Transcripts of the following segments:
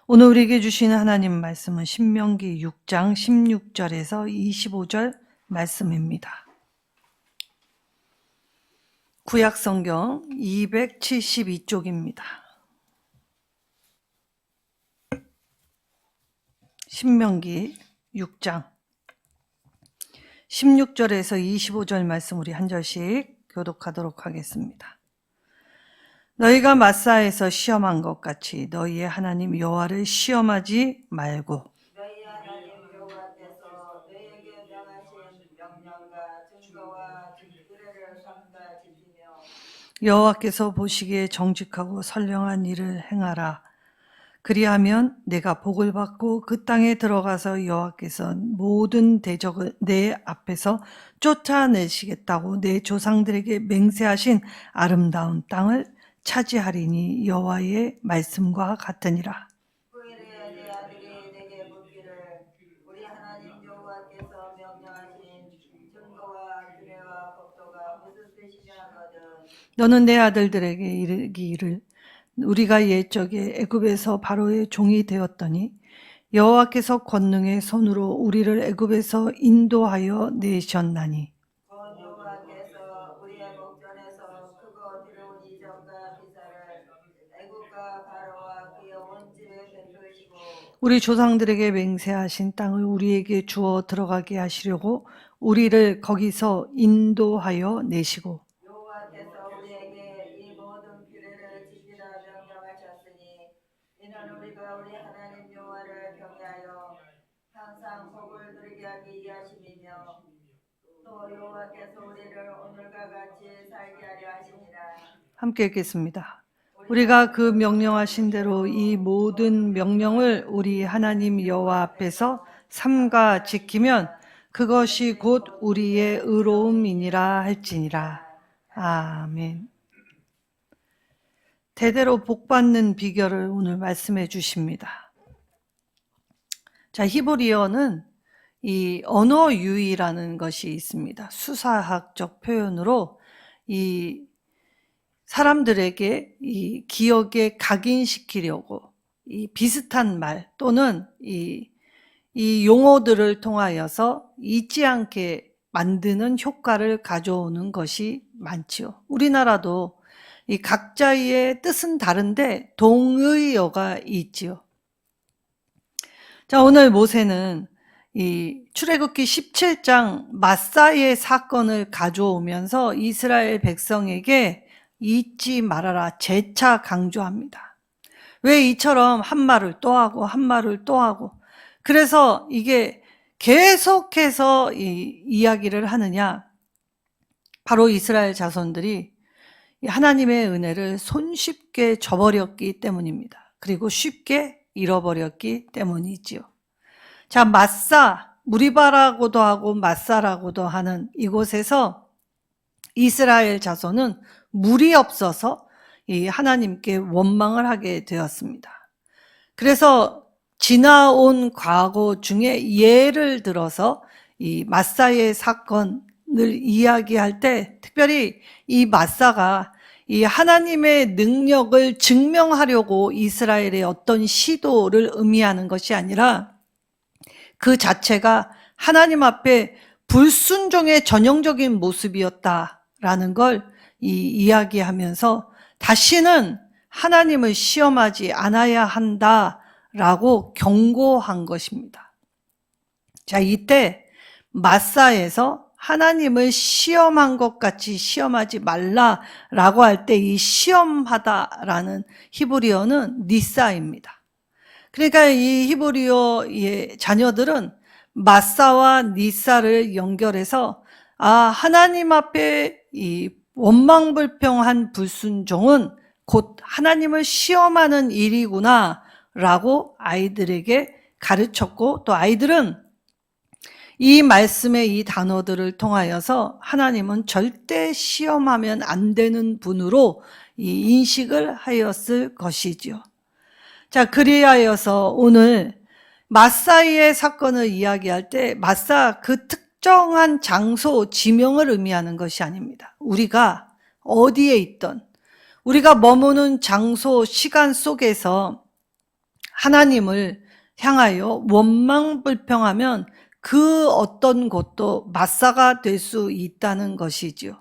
오늘 우리에게 주신 하나님 말씀은 신명기 6장 16절에서 25절 말씀입니다. 구약성경 272쪽입니다. 신명기 6장 16절에서 25절 말씀 우리 한 절씩 교독하도록 하겠습니다. 너희가 마사에서 시험한 것 같이 너희의 하나님 여호와를 시험하지 말고 너희 하나님 여호와께서 너희에게 명하신 명령과 증거와 규례를 삼가 지키며 여호와께서 보시기에 정직하고 선량한 일을 행하라. 그리하면 내가 복을 받고 그 땅에 들어가서 여호와께서 모든 대적을 내 앞에서 쫓아내시겠다고 내 조상들에게 맹세하신 아름다운 땅을 차지하리니 여호와의 말씀과 같으니라. 후일에 내 아들이 내게 묻기를 우리 하나님 여호와께서 명령하신 증거와 규례와 법도가 무슨 뜻이냐 하거든. 너는 내 아들들에게 이르기를 우리가 옛적에 애굽에서 바로의 종이 되었더니 여호와께서 권능의 손으로 우리를 애굽에서 인도하여 내셨나니 곧 여호와께서 우리의 목전에서 크고 두려운 이적과 기사를 애국과 바로와 그의 온 집에 베푸시고 우리 조상들에게 맹세하신 땅을 우리에게 주어 들어가게 하시려고 우리를 거기서 인도하여 내시고 여호와께서 우리에게 이 모든 규례를 지키라 명령하셨으니 이는 우리가 우리 하나님 여호와를 경외하여 항상 복을 누리게 하기 위하심이며 또 여호와께서 우리를 오늘과 같이 살게 하려 하시니라. 함께 읽겠습니다. 우리가 그 명령하신 대로 이 모든 명령을 우리 하나님 여호와 앞에서 삼가 지키면 그것이 곧 우리의 의로움이니라 할지니라. 아멘. 대대로 복받는 비결을 오늘 말씀해 주십니다. 자, 히브리어는 이 언어 유희라는 것이 있습니다. 수사학적 표현으로 이 사람들에게 이 기억에 각인시키려고 이 비슷한 말 또는 이 용어들을 통하여서 잊지 않게 만드는 효과를 가져오는 것이 많지요. 우리나라도 이 각자의 뜻은 다른데 동의어가 있지요. 자, 오늘 모세는 이 출애굽기 17장 마사의 사건을 가져오면서 이스라엘 백성에게 잊지 말아라 재차 강조합니다. 왜 이처럼 한 말을 또 하고 한 말을 또 하고 그래서 이게 계속해서 이 이야기를 하느냐? 바로 이스라엘 자손들이 하나님의 은혜를 손쉽게 저버렸기 때문입니다. 그리고 쉽게 잃어버렸기 때문이지요. 자, 마사, 무리바라고도 하고 마사라고도 하는 이곳에서 이스라엘 자손은 물이 없어서 이 하나님께 원망을 하게 되었습니다. 그래서 지나온 과거 중에 예를 들어서 이 마사의 사건을 이야기할 때 특별히 이 마사가 이 하나님의 능력을 증명하려고 이스라엘의 어떤 시도를 의미하는 것이 아니라 그 자체가 하나님 앞에 불순종의 전형적인 모습이었다라는 걸 이야기하면서 다시는 하나님을 시험하지 않아야 한다라고 경고한 것입니다. 자, 이때 마사에서 하나님을 시험한 것 같이 시험하지 말라라고 할 때 이 시험하다라는 히브리어는 니사입니다. 그러니까 이 히브리어의 자녀들은 마사와 니사를 연결해서 하나님 앞에 이 원망불평한 불순종은 곧 하나님을 시험하는 일이구나 라고 아이들에게 가르쳤고 또 아이들은 이 말씀의 이 단어들을 통하여서 하나님은 절대 시험하면 안 되는 분으로 이 인식을 하였을 것이지요. 자, 그리하여서 오늘 마사의 사건을 이야기할 때 마사 그 특정한 장소, 지명을 의미하는 것이 아닙니다. 우리가 어디에 있던 우리가 머무는 장소, 시간 속에서 하나님을 향하여 원망불평하면 그 어떤 것도 마사가 될 수 있다는 것이지요.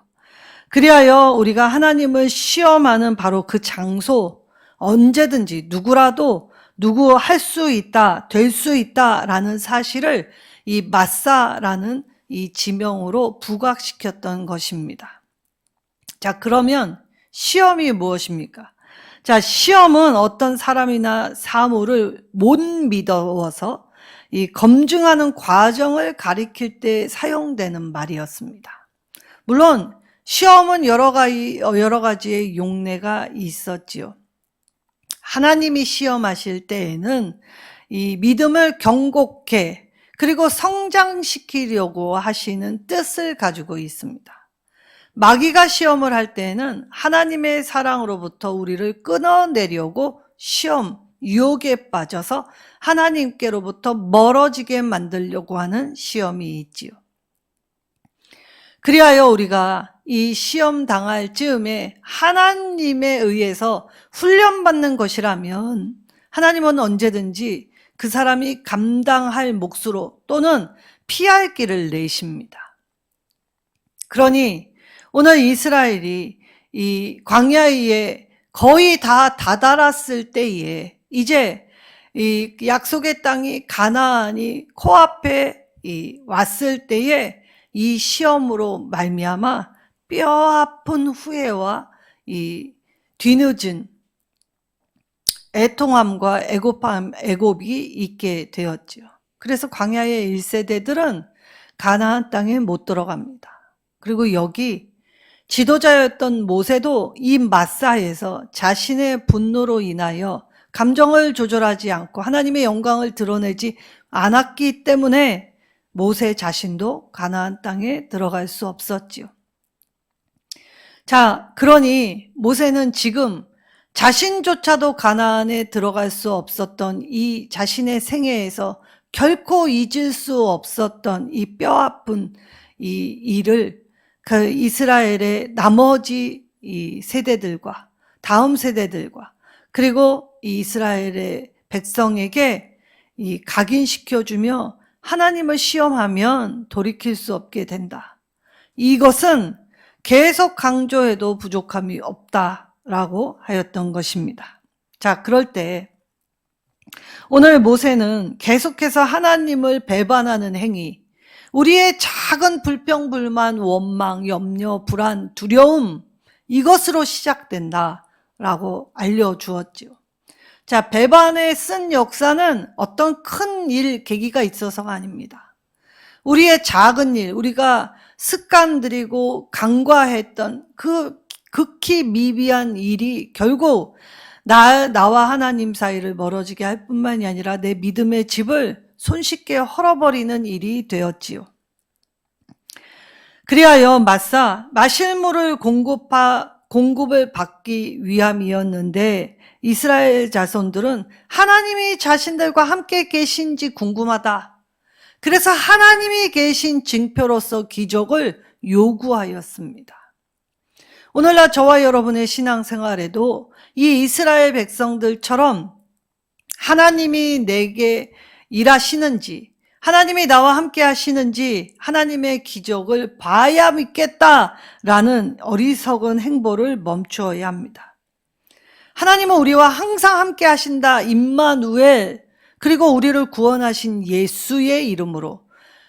그리하여 우리가 하나님을 시험하는 바로 그 장소, 언제든지 누구라도 누구 할 수 있다, 될 수 있다라는 사실을 이 마사라는 이 지명으로 부각시켰던 것입니다. 자, 그러면 시험이 무엇입니까? 자, 시험은 어떤 사람이나 사물을 못 믿어서 이 검증하는 과정을 가리킬 때 사용되는 말이었습니다. 물론 시험은 여러 가지의 용례가 있었지요. 하나님이 시험하실 때에는 이 믿음을 경고케 그리고 성장시키려고 하시는 뜻을 가지고 있습니다. 마귀가 시험을 할 때에는 하나님의 사랑으로부터 우리를 끊어내려고 시험, 유혹에 빠져서 하나님께로부터 멀어지게 만들려고 하는 시험이 있지요. 그리하여 우리가 이 시험 당할 즈음에 하나님에 의해서 훈련받는 것이라면 하나님은 언제든지 그 사람이 감당할 몫으로 또는 피할 길을 내십니다. 그러니 오늘 이스라엘이 이 광야에 거의 다 다다랐을 때에 이제 이 약속의 땅이 가나안이 코앞에 왔을 때에 이 시험으로 말미암아 뼈아픈 후회와 이 뒤늦은 애통함과 애곡이 있게 되었지요. 그래서 광야의 1세대들은 가나안 땅에 못 들어갑니다. 그리고 여기 지도자였던 모세도 이 마사에서 자신의 분노로 인하여 감정을 조절하지 않고 하나님의 영광을 드러내지 않았기 때문에 모세 자신도 가나안 땅에 들어갈 수 없었지요. 자, 그러니 모세는 지금 자신조차도 가나안에 들어갈 수 없었던 이 자신의 생애에서 결코 잊을 수 없었던 이 뼈아픈 이 일을 그 이스라엘의 나머지 이 세대들과 다음 세대들과 그리고 이 이스라엘의 백성에게 이 각인시켜주며 하나님을 시험하면 돌이킬 수 없게 된다. 이것은 계속 강조해도 부족함이 없다라고 하였던 것입니다. 자, 그럴 때 오늘 모세는 계속해서 하나님을 배반하는 행위, 우리의 작은 불평불만, 원망, 염려, 불안, 두려움 이것으로 시작된다라고 알려주었지요. 자, 배반에 쓴 역사는 어떤 큰 일, 계기가 있어서가 아닙니다. 우리의 작은 일, 우리가 습관들이고 간과했던 그 극히 미비한 일이 결국 나와 하나님 사이를 멀어지게 할 뿐만이 아니라 내 믿음의 집을 손쉽게 헐어버리는 일이 되었지요. 그리하여 마실 물을 공급을 받기 위함이었는데 이스라엘 자손들은 하나님이 자신들과 함께 계신지 궁금하다. 그래서 하나님이 계신 징표로서 기적을 요구하였습니다. 오늘날 저와 여러분의 신앙생활에도 이 이스라엘 백성들처럼 하나님이 내게 일하시는지, 하나님이 나와 함께 하시는지 하나님의 기적을 봐야 믿겠다라는 어리석은 행보를 멈추어야 합니다. 하나님은 우리와 항상 함께 하신다. 임마누엘, 그리고 우리를 구원하신 예수의 이름으로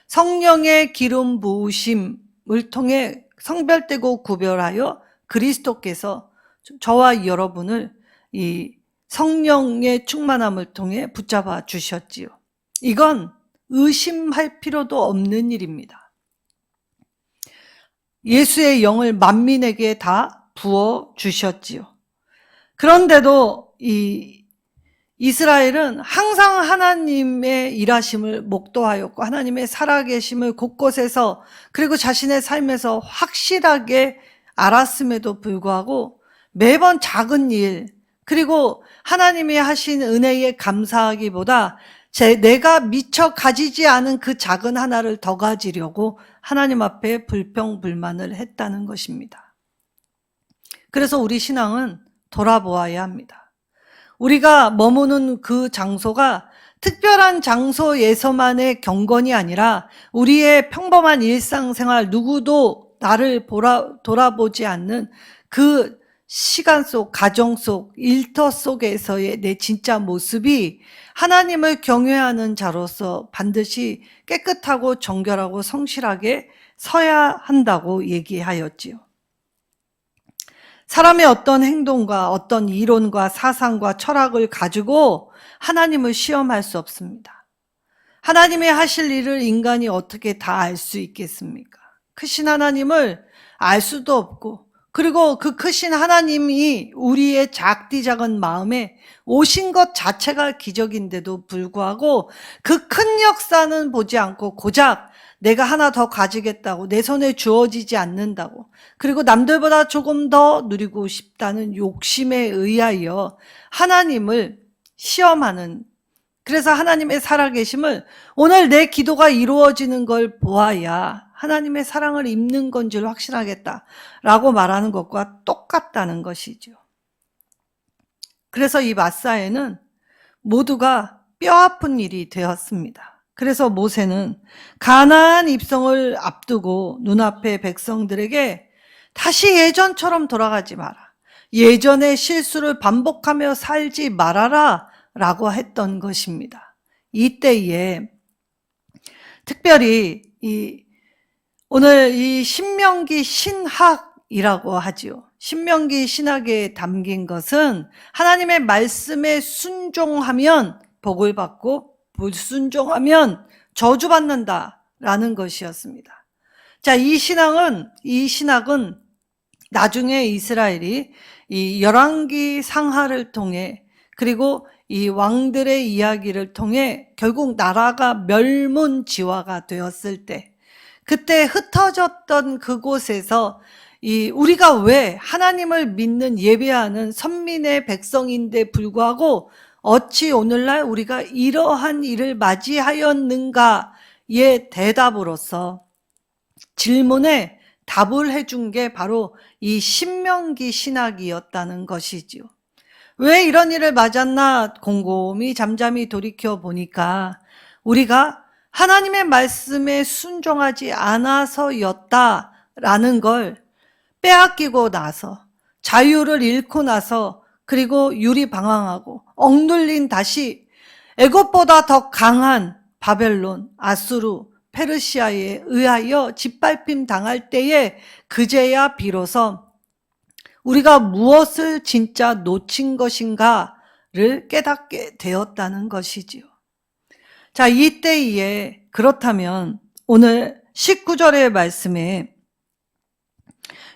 성령의 기름 부으심을 통해 성별되고 구별하여 그리스도께서 저와 여러분을 이 성령의 충만함을 통해 붙잡아 주셨지요. 이건 의심할 필요도 없는 일입니다. 예수의 영을 만민에게 다 부어 주셨지요. 그런데도 이 이스라엘은 항상 하나님의 일하심을 목도하였고 하나님의 살아계심을 곳곳에서 그리고 자신의 삶에서 확실하게 알았음에도 불구하고 매번 작은 일 그리고 하나님이 하신 은혜에 감사하기보다 내가 미처 가지지 않은 그 작은 하나를 더 가지려고 하나님 앞에 불평불만을 했다는 것입니다. 그래서 우리 신앙은 돌아보아야 합니다. 우리가 머무는 그 장소가 특별한 장소에서만의 경건이 아니라 우리의 평범한 일상생활, 누구도 나를 돌아보지 않는 그 시간 속, 가정 속, 일터 속에서의 내 진짜 모습이 하나님을 경외하는 자로서 반드시 깨끗하고 정결하고 성실하게 서야 한다고 얘기하였지요. 사람의 어떤 행동과 어떤 이론과 사상과 철학을 가지고 하나님을 시험할 수 없습니다. 하나님의 하실 일을 인간이 어떻게 다 알 수 있겠습니까? 크신 하나님을 알 수도 없고, 그리고 그 크신 하나님이 우리의 작디 작은 마음에 오신 것 자체가 기적인데도 불구하고 그 큰 역사는 보지 않고 고작 내가 하나 더 가지겠다고, 내 손에 주어지지 않는다고, 그리고 남들보다 조금 더 누리고 싶다는 욕심에 의하여 하나님을 시험하는, 그래서 하나님의 살아계심을 오늘 내 기도가 이루어지는 걸 보아야 하나님의 사랑을 입는 건 줄 확신하겠다라고 말하는 것과 똑같다는 것이죠. 그래서 이 마사에는 모두가 뼈아픈 일이 되었습니다. 그래서 모세는 가나안 입성을 앞두고 눈앞의 백성들에게 다시 예전처럼 돌아가지 마라, 예전의 실수를 반복하며 살지 말아라 라고 했던 것입니다. 이때에 특별히 오늘 이 신명기 신학이라고 하지요. 신명기 신학에 담긴 것은 하나님의 말씀에 순종하면 복을 받고 불순종하면 저주받는다라는 것이었습니다. 자, 이 신학은 나중에 이스라엘이 이 열왕기 상하를 통해, 그리고 이 왕들의 이야기를 통해 결국 나라가 멸문지화가 되었을 때, 그때 흩어졌던 그곳에서 우리가 왜 하나님을 믿는 예배하는 선민의 백성인데 불구하고 어찌 오늘날 우리가 이러한 일을 맞이하였는가의 대답으로서 질문에 답을 해준 게 바로 이 신명기 신학이었다는 것이지요. 왜 이런 일을 맞았나 곰곰이 잠잠히 돌이켜 보니까 우리가 하나님의 말씀에 순종하지 않아서였다라는 걸 빼앗기고 나서, 자유를 잃고 나서, 그리고 유리방황하고 억눌린 다시 애굽보다 더 강한 바벨론, 아수르, 페르시아에 의하여 짓밟힘 당할 때에 그제야 비로소 우리가 무엇을 진짜 놓친 것인가를 깨닫게 되었다는 것이지요. 자, 이때에 그렇다면 오늘 19절의 말씀에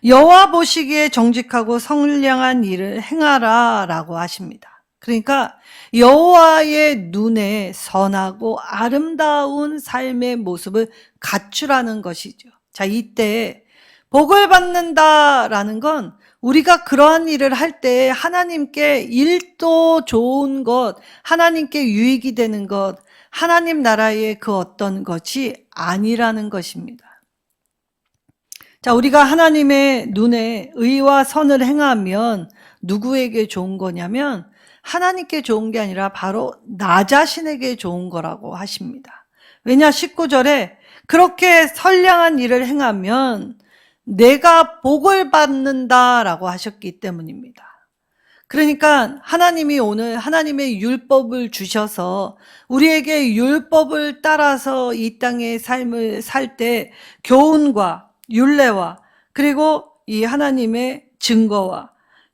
여호와 보시기에 정직하고 선량한 일을 행하라 라고 하십니다. 그러니까 여호와의 눈에 선하고 아름다운 삶의 모습을 갖추라는 것이죠. 자, 이때 복을 받는다라는 건 우리가 그러한 일을 할 때 하나님께 일도 좋은 것, 하나님께 유익이 되는 것, 하나님 나라의 그 어떤 것이 아니라는 것입니다. 자, 우리가 하나님의 눈에 의와 선을 행하면 누구에게 좋은 거냐면 하나님께 좋은 게 아니라 바로 나 자신에게 좋은 거라고 하십니다. 왜냐, 19절에 그렇게 선량한 일을 행하면 내가 복을 받는다라고 하셨기 때문입니다. 그러니까 하나님이 오늘 하나님의 율법을 주셔서 우리에게 율법을 따라서 이 땅의 삶을 살 때 교훈과 율례와, 그리고 이 하나님의 증거와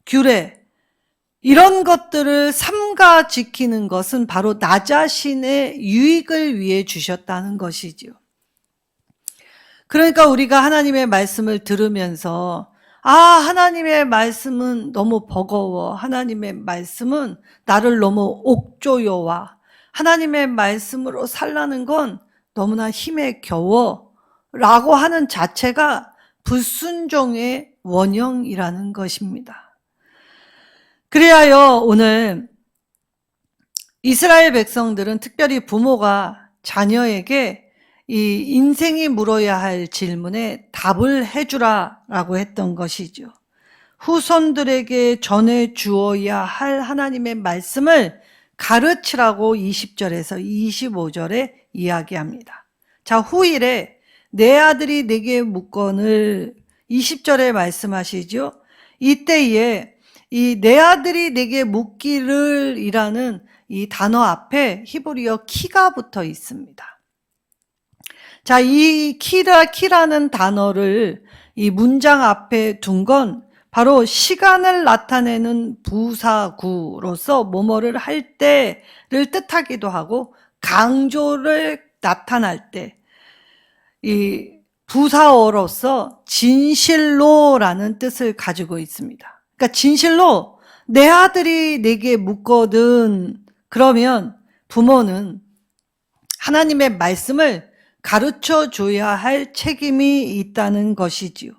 규례, 이런 것들을 삼가 지키는 것은 바로 나 자신의 유익을 위해 주셨다는 것이지요. 그러니까 우리가 하나님의 말씀을 들으면서 하나님의 말씀은 너무 버거워, 하나님의 말씀은 나를 너무 옥조여와, 하나님의 말씀으로 살라는 건 너무나 힘에 겨워 라고 하는 자체가 불순종의 원형이라는 것입니다. 그리하여 오늘 이스라엘 백성들은, 특별히 부모가 자녀에게 이 인생이 물어야 할 질문에 답을 해주라라고 했던 것이죠. 후손들에게 전해 주어야 할 하나님의 말씀을 가르치라고 20절에서 25절에 이야기합니다. 자, 후일에 내 아들이 내게 묻건을 20절에 말씀하시죠. 이때에 이 내 아들이 내게 묻기를 이라는 이 단어 앞에 히브리어 키가 붙어 있습니다. 자, 이 키라는 단어를 이 문장 앞에 둔 건 바로 시간을 나타내는 부사구로서 뭐뭐를 할 때를 뜻하기도 하고 강조를 나타날 때 이 부사어로서 진실로라는 뜻을 가지고 있습니다. 그러니까 진실로 내 아들이 내게 묻거든. 그러면 부모는 하나님의 말씀을 가르쳐 줘야 할 책임이 있다는 것이지요.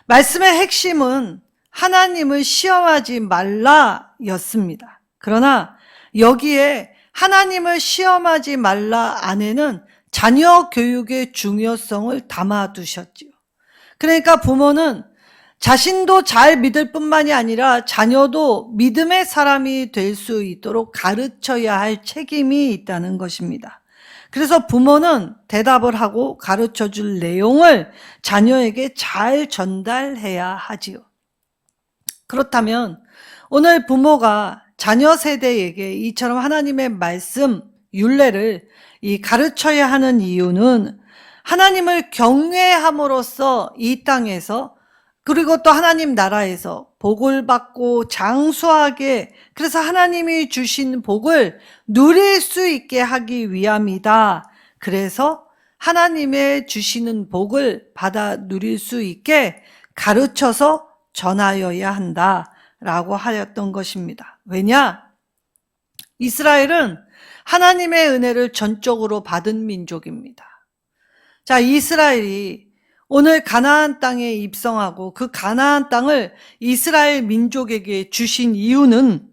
말씀의 핵심은 하나님을 시험하지 말라였습니다. 그러나 여기에 하나님을 시험하지 말라 안에는 자녀 교육의 중요성을 담아두셨지요. 그러니까 부모는 자신도 잘 믿을 뿐만이 아니라 자녀도 믿음의 사람이 될 수 있도록 가르쳐야 할 책임이 있다는 것입니다. 그래서 부모는 대답을 하고 가르쳐 줄 내용을 자녀에게 잘 전달해야 하지요. 그렇다면 오늘 부모가 자녀 세대에게 이처럼 하나님의 말씀, 율례를 가르쳐야 하는 이유는 하나님을 경외함으로써 이 땅에서 그리고 또 하나님 나라에서 복을 받고 장수하게, 그래서 하나님이 주신 복을 누릴 수 있게 하기 위함이다. 그래서 하나님의 주시는 복을 받아 누릴 수 있게 가르쳐서 전하여야 한다라고 하였던 것입니다. 왜냐? 이스라엘은 하나님의 은혜를 전적으로 받은 민족입니다. 자, 이스라엘이 오늘 가나안 땅에 입성하고 그 가나안 땅을 이스라엘 민족에게 주신 이유는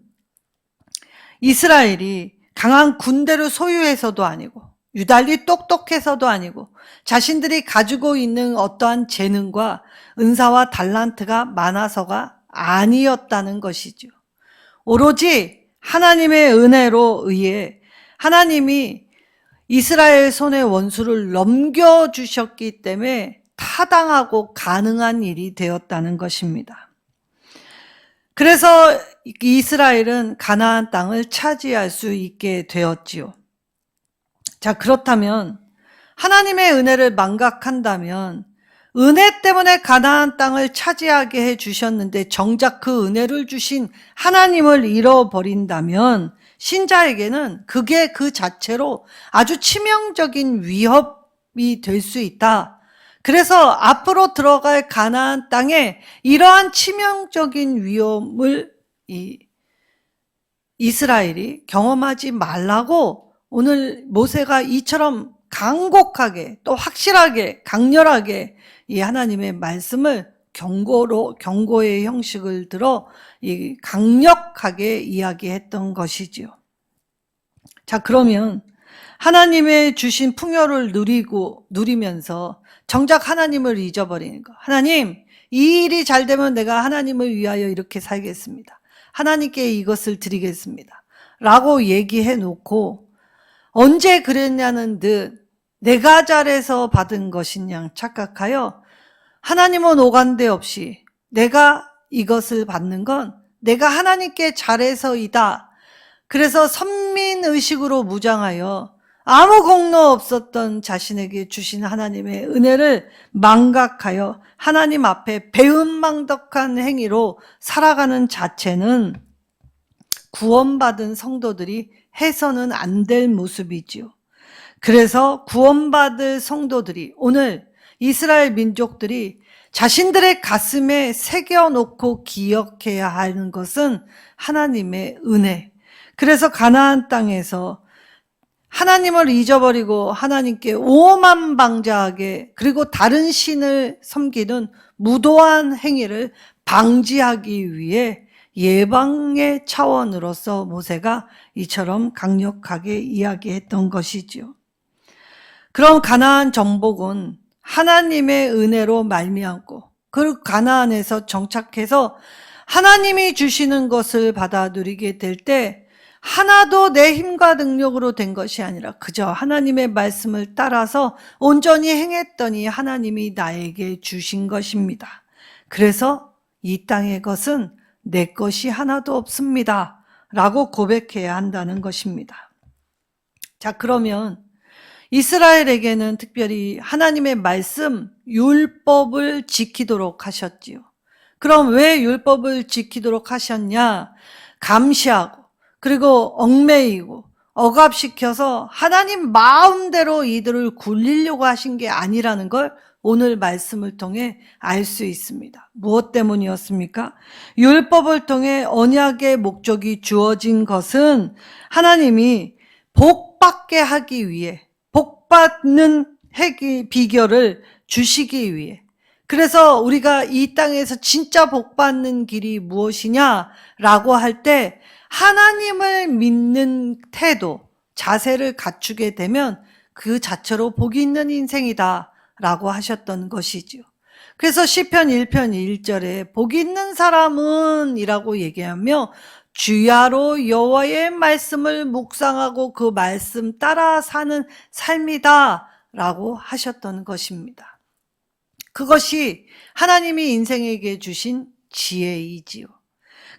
이스라엘이 강한 군대를 소유해서도 아니고 유달리 똑똑해서도 아니고 자신들이 가지고 있는 어떠한 재능과 은사와 달란트가 많아서가 아니었다는 것이죠. 오로지 하나님의 은혜로 의해 하나님이 이스라엘 손에 원수를 넘겨주셨기 때문에 타당하고 가능한 일이 되었다는 것입니다. 그래서 이스라엘은 가나안 땅을 차지할 수 있게 되었지요. 자, 그렇다면 하나님의 은혜를 망각한다면 은혜 때문에 가나안 땅을 차지하게 해주셨는데 정작 그 은혜를 주신 하나님을 잃어버린다면 신자에게는 그게 그 자체로 아주 치명적인 위협이 될 수 있다. 그래서 앞으로 들어갈 가나안 땅에 이러한 치명적인 위험을 이스라엘이 경험하지 말라고 오늘 모세가 이처럼 간곡하게 또 확실하게 강렬하게 이 하나님의 말씀을 경고의 형식을 들어 강력하게 이야기했던 것이지요. 자, 그러면 하나님의 주신 풍요를 누리면서 정작 하나님을 잊어버리는 거. 하나님, 이 일이 잘 되면 내가 하나님을 위하여 이렇게 살겠습니다. 하나님께 이것을 드리겠습니다. 라고 얘기해 놓고 언제 그랬냐는 듯 내가 잘해서 받은 것인 양 착각하여 하나님은 오간데 없이 내가 이것을 받는 건 내가 하나님께 잘해서이다. 그래서 선민의식으로 무장하여 아무 공로 없었던 자신에게 주신 하나님의 은혜를 망각하여 하나님 앞에 배은망덕한 행위로 살아가는 자체는 구원받은 성도들이 해서는 안 될 모습이지요. 그래서 구원받을 성도들이 오늘 이스라엘 민족들이 자신들의 가슴에 새겨놓고 기억해야 하는 것은 하나님의 은혜. 그래서 가나안 땅에서 하나님을 잊어버리고 하나님께 오만방자하게 그리고 다른 신을 섬기는 무도한 행위를 방지하기 위해 예방의 차원으로서 모세가 이처럼 강력하게 이야기했던 것이지요. 그럼 가나안 정복은 하나님의 은혜로 말미암고 그 가나안에서 정착해서 하나님이 주시는 것을 받아 누리게 될 때 하나도 내 힘과 능력으로 된 것이 아니라 그저 하나님의 말씀을 따라서 온전히 행했더니 하나님이 나에게 주신 것입니다. 그래서 이 땅의 것은 내 것이 하나도 없습니다. 라고 고백해야 한다는 것입니다. 자, 그러면 이스라엘에게는 특별히 하나님의 말씀, 율법을 지키도록 하셨지요. 그럼 왜 율법을 지키도록 하셨냐? 감시하고 그리고 얽매이고 억압시켜서 하나님 마음대로 이들을 굴리려고 하신 게 아니라는 걸 오늘 말씀을 통해 알 수 있습니다. 무엇 때문이었습니까? 율법을 통해 언약의 목적이 주어진 것은 하나님이 복받게 하기 위해, 복받는 비결을 주시기 위해, 그래서 우리가 이 땅에서 진짜 복받는 길이 무엇이냐라고 할 때 하나님을 믿는 태도, 자세를 갖추게 되면 그 자체로 복이 있는 인생이다 라고 하셨던 것이죠. 그래서 시편 1편 1절에 복이 있는 사람은 이라고 얘기하며 주야로 여호와의 말씀을 묵상하고 그 말씀 따라 사는 삶이다 라고 하셨던 것입니다. 그것이 하나님이 인생에게 주신 지혜이지요.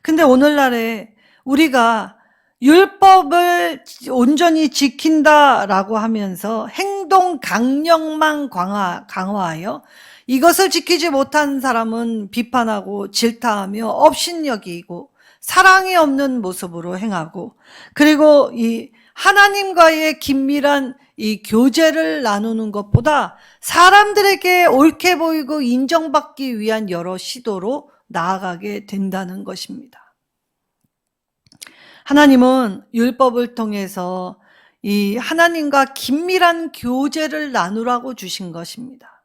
근데 오늘날에 우리가 율법을 온전히 지킨다라고 하면서 행동 강령만 강화하여 이것을 지키지 못한 사람은 비판하고 질타하며 업신여기고 사랑이 없는 모습으로 행하고, 그리고 이 하나님과의 긴밀한 이 교제를 나누는 것보다 사람들에게 옳게 보이고 인정받기 위한 여러 시도로 나아가게 된다는 것입니다. 하나님은 율법을 통해서 이 하나님과 긴밀한 교제를 나누라고 주신 것입니다.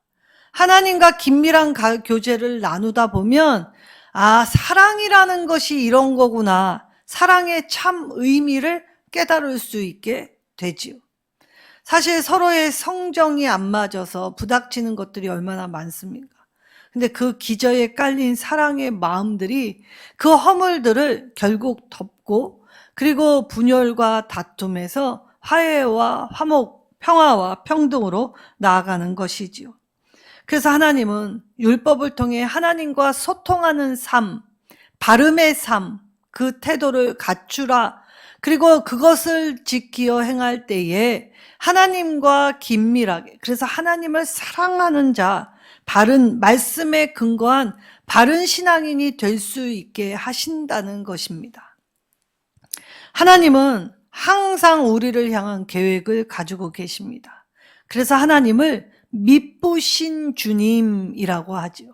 하나님과 긴밀한 교제를 나누다 보면 사랑이라는 것이 이런 거구나, 사랑의 참 의미를 깨달을 수 있게 되지요. 사실 서로의 성정이 안 맞아서 부닥치는 것들이 얼마나 많습니까? 근데 그 기저에 깔린 사랑의 마음들이 그 허물들을 결국 덮고, 그리고 분열과 다툼에서 화해와 화목, 평화와 평등으로 나아가는 것이지요. 그래서 하나님은 율법을 통해 하나님과 소통하는 삶, 발음의 삶, 그 태도를 갖추라. 그리고 그것을 지키어 행할 때에 하나님과 긴밀하게, 그래서 하나님을 사랑하는 자, 바른 말씀에 근거한 바른 신앙인이 될 수 있게 하신다는 것입니다. 하나님은 항상 우리를 향한 계획을 가지고 계십니다. 그래서 하나님을 미쁘신 주님이라고 하죠.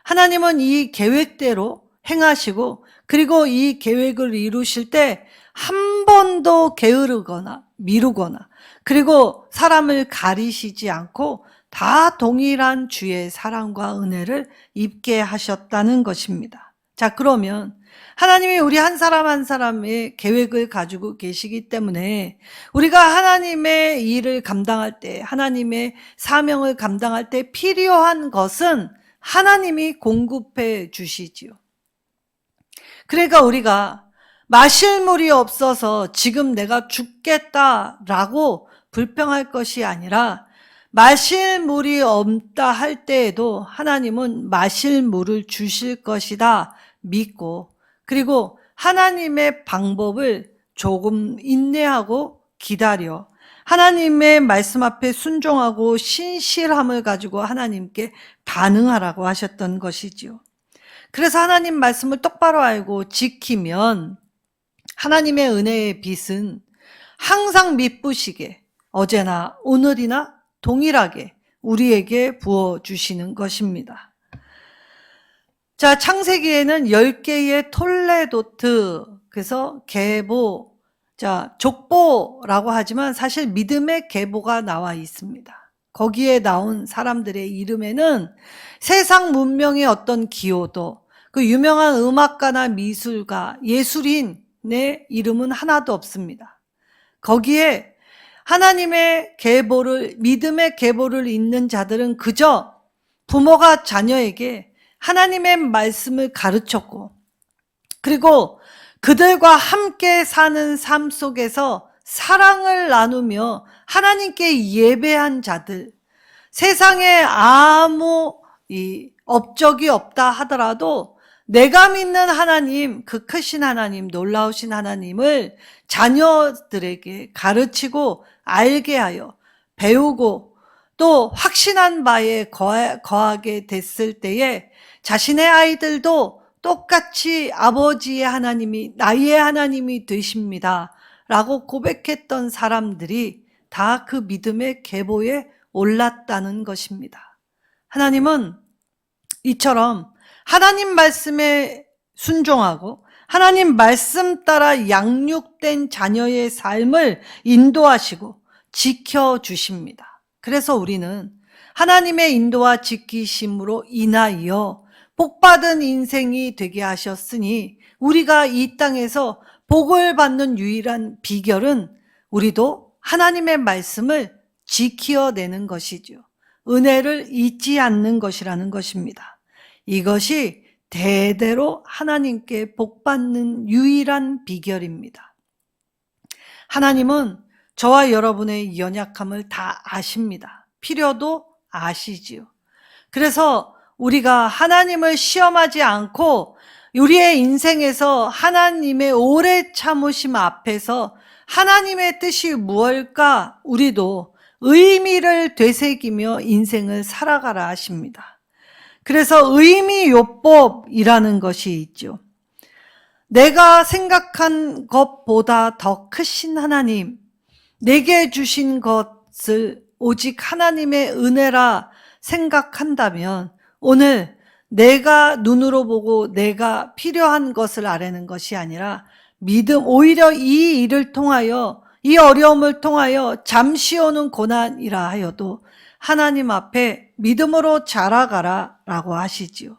하나님은 이 계획대로 행하시고, 그리고 이 계획을 이루실 때 한 번도 게으르거나 미루거나, 그리고 사람을 가리시지 않고 다 동일한 주의 사랑과 은혜를 입게 하셨다는 것입니다. 자, 그러면 하나님이 우리 한 사람 한 사람의 계획을 가지고 계시기 때문에 우리가 하나님의 일을 감당할 때, 하나님의 사명을 감당할 때 필요한 것은 하나님이 공급해 주시지요. 그러니까 우리가 마실 물이 없어서 지금 내가 죽겠다라고 불평할 것이 아니라, 마실 물이 없다 할 때에도 하나님은 마실 물을 주실 것이다 믿고, 그리고 하나님의 방법을 조금 인내하고 기다려 하나님의 말씀 앞에 순종하고 신실함을 가지고 하나님께 반응하라고 하셨던 것이지요. 그래서 하나님 말씀을 똑바로 알고 지키면 하나님의 은혜의 빛은 항상 미쁘시게 어제나 오늘이나 동일하게 우리에게 부어주시는 것입니다. 자, 창세기에는 10개의 톨레도트, 그래서 계보, 자, 족보라고 하지만 사실 믿음의 계보가 나와 있습니다. 거기에 나온 사람들의 이름에는 세상 문명의 어떤 기호도, 그 유명한 음악가나 미술가, 예술인의 이름은 하나도 없습니다. 거기에 하나님의 계보를, 믿음의 계보를 잇는 자들은 그저 부모가 자녀에게 하나님의 말씀을 가르쳤고, 그리고 그들과 함께 사는 삶 속에서 사랑을 나누며 하나님께 예배한 자들, 세상에 아무 업적이 없다 하더라도 내가 믿는 하나님, 그 크신 하나님, 놀라우신 하나님을 자녀들에게 가르치고 알게 하여 배우고 또 확신한 바에 거하게 됐을 때에 자신의 아이들도 똑같이 아버지의 하나님이 나의 하나님이 되십니다 라고 고백했던 사람들이 다 그 믿음의 계보에 올랐다는 것입니다. 하나님은 이처럼 하나님 말씀에 순종하고 하나님 말씀 따라 양육된 자녀의 삶을 인도하시고 지켜주십니다. 그래서 우리는 하나님의 인도와 지키심으로 인하여 복받은 인생이 되게 하셨으니 우리가 이 땅에서 복을 받는 유일한 비결은 우리도 하나님의 말씀을 지켜내는 것이죠. 은혜를 잊지 않는 것이라는 것입니다. 이것이 대대로 하나님께 복받는 유일한 비결입니다. 하나님은 저와 여러분의 연약함을 다 아십니다. 필요도 아시지요. 그래서 우리가 하나님을 시험하지 않고 우리의 인생에서 하나님의 오래 참으심 앞에서 하나님의 뜻이 무엇일까 우리도 의미를 되새기며 인생을 살아가라 하십니다. 그래서 의미요법이라는 것이 있죠. 내가 생각한 것보다 더 크신 하나님, 내게 주신 것을 오직 하나님의 은혜라 생각한다면 오늘 내가 눈으로 보고 내가 필요한 것을 아뢰는 것이 아니라 믿음, 오히려 이 일을 통하여 이 어려움을 통하여 잠시 오는 고난이라 하여도 하나님 앞에 믿음으로 자라가라 라고 하시지요.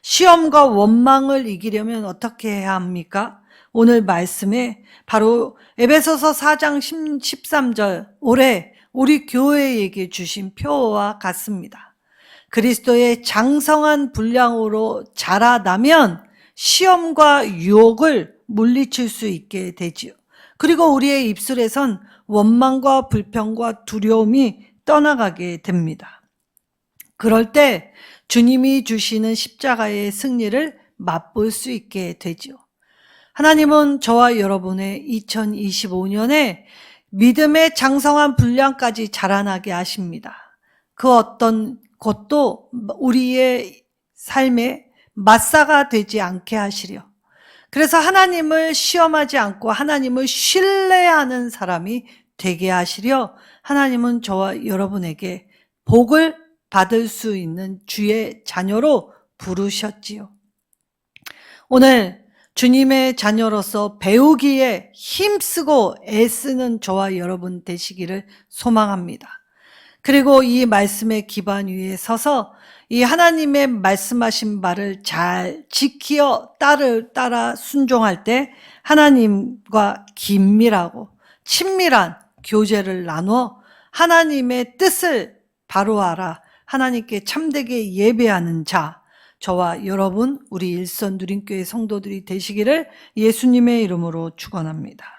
시험과 원망을 이기려면 어떻게 해야 합니까? 오늘 말씀에 바로 에베소서 4장 13절 올해 우리 교회에게 주신 표와 같습니다. 그리스도의 장성한 분량으로 자라나면 시험과 유혹을 물리칠 수 있게 되지요. 그리고 우리의 입술에선 원망과 불평과 두려움이 떠나가게 됩니다. 그럴 때 주님이 주시는 십자가의 승리를 맛볼 수 있게 되죠. 하나님은 저와 여러분의 2025년에 믿음의 장성한 분량까지 자라나게 하십니다. 그 어떤 것도 우리의 삶에 맞사가 되지 않게 하시려. 그래서 하나님을 시험하지 않고 하나님을 신뢰하는 사람이 되게 하시려 하나님은 저와 여러분에게 복을 받을 수 있는 주의 자녀로 부르셨지요. 오늘 주님의 자녀로서 배우기에 힘쓰고 애쓰는 저와 여러분 되시기를 소망합니다. 그리고 이 말씀의 기반 위에 서서 이 하나님의 말씀하신 바를 잘 지키어 따라 순종할 때 하나님과 긴밀하고 친밀한 교제를 나누어 하나님의 뜻을 바로 알아 하나님께 참되게 예배하는 자, 저와 여러분 우리 일선 누림교회 성도들이 되시기를 예수님의 이름으로 축원합니다.